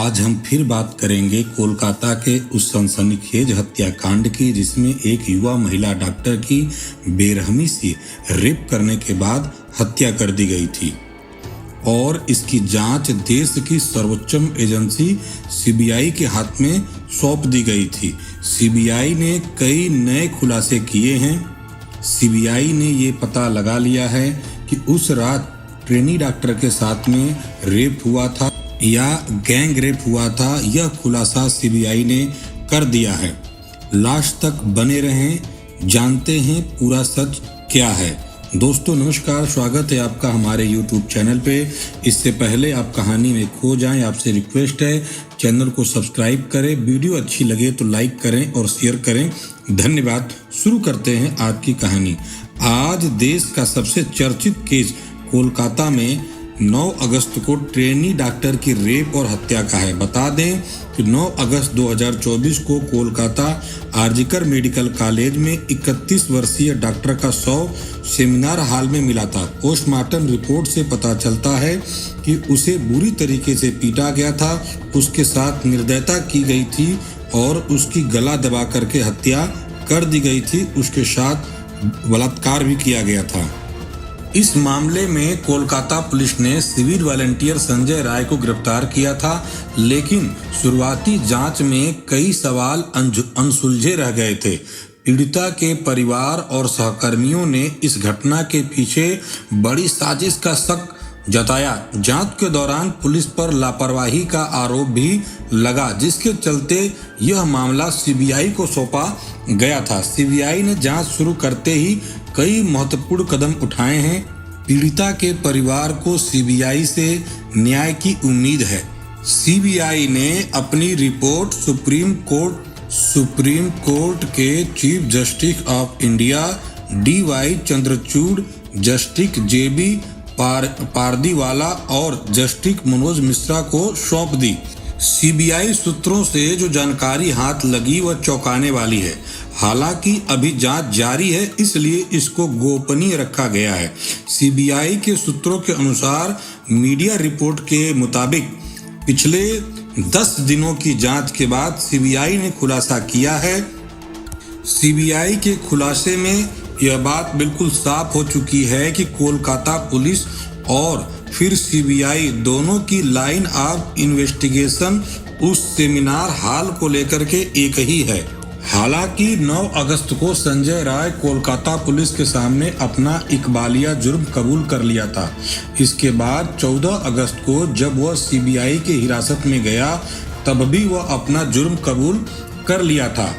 आज हम फिर बात करेंगे कोलकाता के उस सनसनीखेज हत्याकांड की जिसमें एक युवा महिला डॉक्टर की बेरहमी से रेप करने के बाद हत्या कर दी गई थी और इसकी जांच देश की सर्वोच्च एजेंसी सीबीआई के हाथ में सौंप दी गई थी। सीबीआई ने कई नए खुलासे किए हैं। सीबीआई ने ये पता लगा लिया है कि उस रात ट्रेनी डॉक्टर के साथ में रेप हुआ था या गैंग रेप हुआ था। यह खुलासा सीबीआई ने कर दिया है। लास्ट तक बने रहें, जानते हैं पूरा सच क्या है। दोस्तों नमस्कार, स्वागत है आपका हमारे YouTube चैनल पे। इससे पहले आप कहानी में खो जाएं, आपसे रिक्वेस्ट है चैनल को सब्सक्राइब करें, वीडियो अच्छी लगे तो लाइक करें और शेयर करें। धन्यवाद। शुरू करते हैं आज की कहानी। आज देश का सबसे चर्चित केस कोलकाता में 9 अगस्त को ट्रेनी डॉक्टर की रेप और हत्या का है। बता दें कि 9 अगस्त 2024 को कोलकाता आरजीकर मेडिकल कॉलेज में 31 वर्षीय डॉक्टर का शव सेमिनार हॉल में मिला था। पोस्टमार्टम रिपोर्ट से पता चलता है कि उसे बुरी तरीके से पीटा गया था, उसके साथ निर्दयता की गई थी और उसकी गला दबा करके हत्या कर दी गई थी। उसके साथ बलात्कार भी किया गया था। इस मामले में कोलकाता पुलिस ने सिविल वॉलंटियर संजय राय को गिरफ्तार किया था, लेकिन शुरुआती जांच में कई सवाल अनसुलझे रह गए थे। पीड़िता के परिवार और सहकर्मियों ने इस घटना के पीछे बड़ी साजिश का शक जताया। जांच के दौरान पुलिस पर लापरवाही का आरोप भी लगा, जिसके चलते यह मामला सीबीआई को सौंपा गया था। सीबीआई ने जांच शुरू करते ही कई महत्वपूर्ण कदम उठाए हैं। पीड़िता के परिवार को सीबीआई से न्याय की उम्मीद है। सीबीआई ने अपनी रिपोर्ट सुप्रीम कोर्ट के chief justice of India DY Chandrachud, justice JB Pardiwala और जस्टिस मनोज मिश्रा को सौंप दी। सीबीआई सूत्रों से जो जानकारी हाथ लगी वह चौंकाने वाली है। हालांकि अभी जांच जारी है, इसलिए इसको गोपनीय रखा गया है। सीबीआई के सूत्रों के अनुसार मीडिया रिपोर्ट के मुताबिक पिछले 10 दिनों की जांच के बाद सीबीआई ने खुलासा किया है। सीबीआई के खुलासे में यह बात बिल्कुल साफ हो चुकी है कि कोलकाता पुलिस और फिर सीबीआई दोनों की लाइन ऑफ इन्वेस्टिगेशन उस सेमिनार हॉल को लेकर के एक ही है। हालांकि 9 अगस्त को संजय राय कोलकाता पुलिस के सामने अपना इकबालिया जुर्म कबूल कर लिया था। इसके बाद 14 अगस्त को जब वह सीबीआई की हिरासत में गया तब भी वह अपना जुर्म कबूल कर लिया था,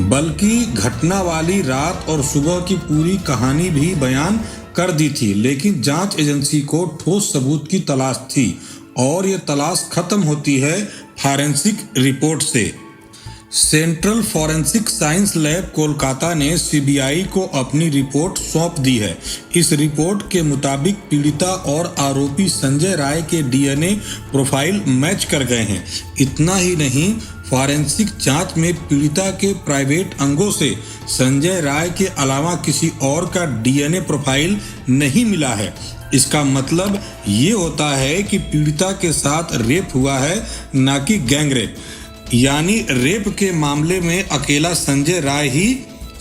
बल्कि घटना वाली रात और सुबह की पूरी कहानी भी बयान कर दी थी। लेकिन जांच एजेंसी को ठोस सबूत की तलाश थी और ये तलाश खत्म होती है फॉरेंसिक रिपोर्ट से। Central forensic science lab Kolkata ने सीबीआई को अपनी रिपोर्ट सौंप दी है। इस रिपोर्ट के मुताबिक पीड़िता और आरोपी संजय राय के DNA प्रोफाइल मैच कर गए हैं। इतना ही नहीं, फॉरेंसिक जांच में पीड़िता के प्राइवेट अंगों से संजय राय के अलावा किसी और का DNA प्रोफाइल नहीं मिला है। इसका मतलब ये होता है कि पीड़िता के साथ रेप हुआ है, ना कि गैंग रेप। यानी रेप के मामले में अकेला संजय राय ही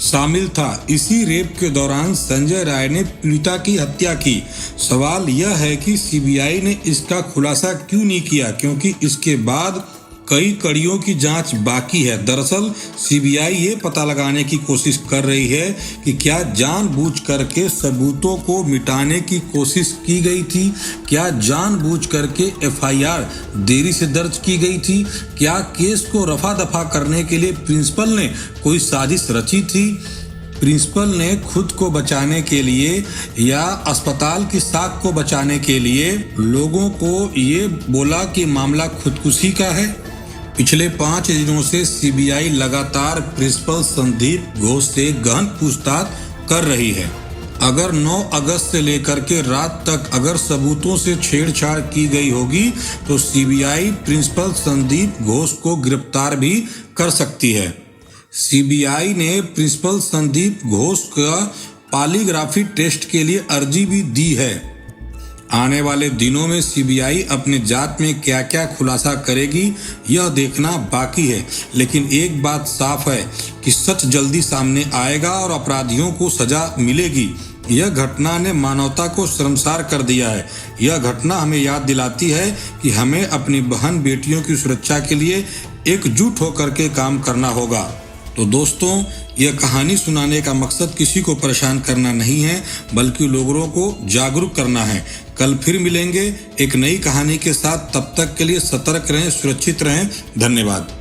शामिल था। इसी रेप के दौरान संजय राय ने पीड़िता की हत्या की। सवाल यह है कि सीबीआई ने इसका खुलासा क्यों नहीं किया, क्योंकि इसके बाद कई कड़ियों की जांच बाकी है। दरअसल सीबीआई ये पता लगाने की कोशिश कर रही है कि क्या जानबूझ करके सबूतों को मिटाने की कोशिश की गई थी, क्या जानबूझ करके FIR देरी से दर्ज की गई थी, क्या केस को रफा दफा करने के लिए प्रिंसिपल ने कोई साजिश रची थी, प्रिंसिपल ने खुद को बचाने के लिए या अस्पताल की साख को बचाने के लिए लोगों को ये बोला कि मामला खुदकुशी का है। पिछले 5 दिनों से सीबीआई लगातार प्रिंसिपल संदीप घोष से गहन पूछताछ कर रही है। अगर 9 अगस्त से लेकर के रात तक अगर सबूतों से छेड़छाड़ की गई होगी तो सीबीआई प्रिंसिपल संदीप घोष को गिरफ्तार भी कर सकती है। सीबीआई ने प्रिंसिपल संदीप घोष का पॉलीग्राफी टेस्ट के लिए अर्जी भी दी है। आने वाले दिनों में सीबीआई अपने जांच में क्या क्या खुलासा करेगी यह देखना बाकी है, लेकिन एक बात साफ है कि सच जल्दी सामने आएगा और अपराधियों को सजा मिलेगी। यह घटना ने मानवता को शर्मसार कर दिया है। यह घटना हमें याद दिलाती है कि हमें अपनी बहन बेटियों की सुरक्षा के लिए एकजुट होकर के काम करना होगा। तो दोस्तों, यह कहानी सुनाने का मकसद किसी को परेशान करना नहीं है, बल्कि लोगों को जागरूक करना है। कल फिर मिलेंगे एक नई कहानी के साथ। तब तक के लिए सतर्क रहें, सुरक्षित रहें। धन्यवाद।